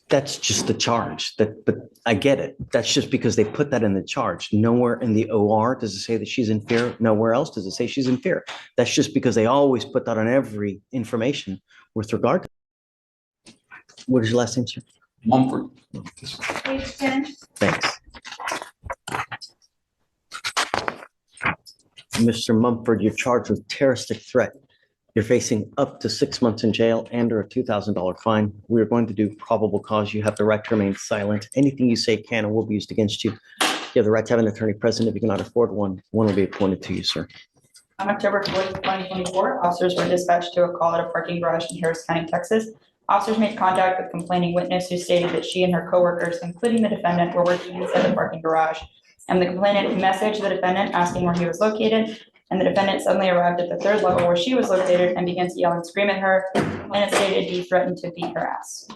That's just the charge. But I get it. That's just because they put that in the charge. Nowhere in the OR does it say that she's in fear. Nowhere else does it say she's in fear. That's just because they always put that on every information with regard to. What is your last name, sir? Mumford. Page 10. Thanks. Mr. Mumford, you're charged with terroristic threat. You're facing up to 6 months in jail and or a $2,000 fine. We are going to do probable cause. You have the right to remain silent. Anything you say can and will be used against you. You have the right to have an attorney present. If you cannot afford one, one will be appointed to you, sir. On October 4th, 2024, officers were dispatched to a call at a parking garage in Harris County, Texas. Officers made contact with complaining witness who stated that she and her coworkers, including the defendant, were working inside the parking garage. And the complainant messaged the defendant asking where he was located. And the defendant suddenly arrived at the third level where she was located and began to yell and scream at her. The complainant stated he threatened to beat her ass.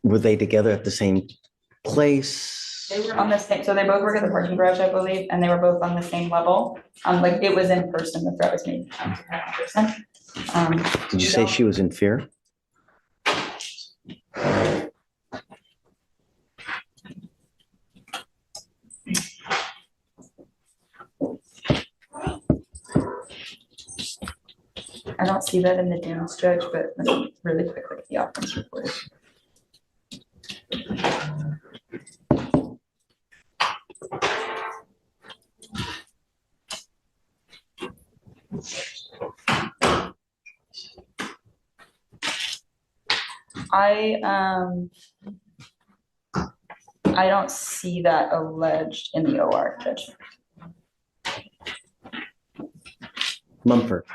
Were they together at the same place? They were on the same, so they both work at the parking garage, I believe, and they were both on the same level. Like it was in person, the threat was made to her in person. Did you say she was in fear? I don't see that in the dams, Judge, but let me really quick look at the offense report. I don't see that alleged in the OR, Judge. Mumford.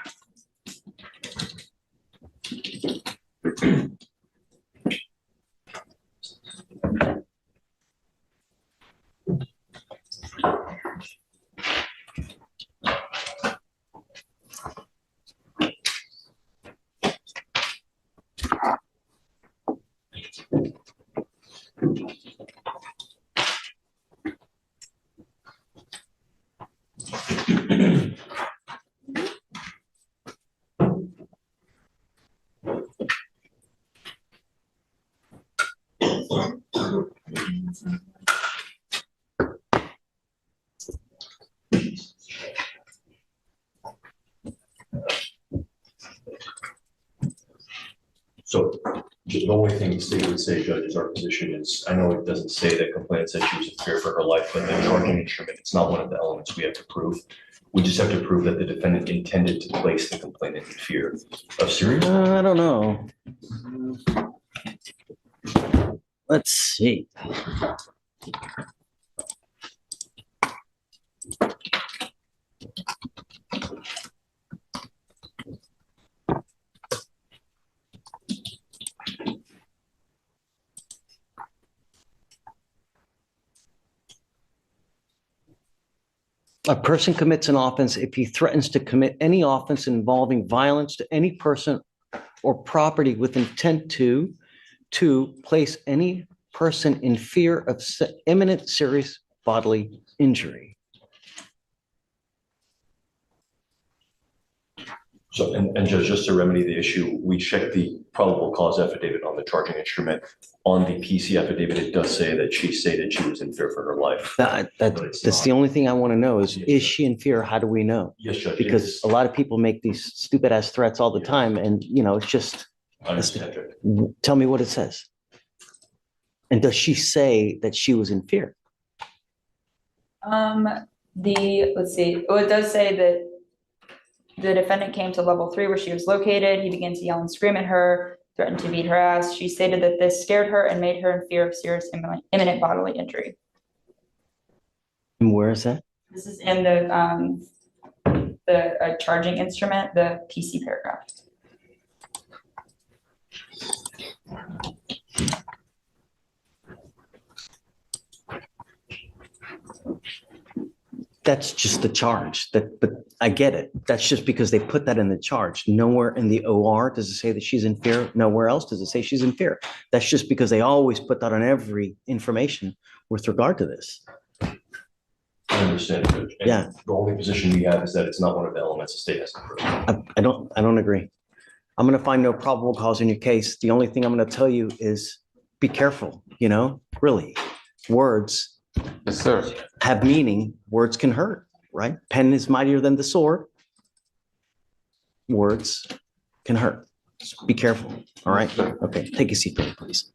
So the only thing the state would say, Judge, is our position is, I know it doesn't say that complainant said she was in fear for her life, but the charging instrument, it's not one of the elements we have to prove. We just have to prove that the defendant intended to place the complainant in fear of serious. I don't know. Let's see. A person commits an offense if he threatens to commit any offense involving violence to any person or property with intent to place any person in fear of imminent serious bodily injury. So, and Judge, just to remedy the issue, we checked the probable cause affidavit on the charging instrument. On the PC affidavit, it does say that she stated she was in fear for her life. That's the only thing I want to know is she in fear? How do we know? Yes, Judge. Because a lot of people make these stupid ass threats all the time, and it's just. I understand, Judge. Tell me what it says. And does she say that she was in fear? Let's see. Oh, it does say that the defendant came to level 3 where she was located. He began to yell and scream at her, threatened to beat her ass. She stated that this scared her and made her in fear of serious imminent bodily injury. And where is that? This is in the charging instrument, the PC paragraph. That's just the charge. But I get it. That's just because they put that in the charge. Nowhere in the OR does it say that she's in fear. Nowhere else does it say she's in fear. That's just because they always put that on every information with regard to this. I understand, Judge. And Yeah. The only position we have is that it's not one of the elements the state has to prove. I don't agree. I'm going to find no probable cause in your case. The only thing I'm going to tell you is be careful, really. Words Yes, sir. have meaning. Words can hurt, right? Pen is mightier than the sword. Words can hurt. Be careful. All right. Okay. Take a seat, please.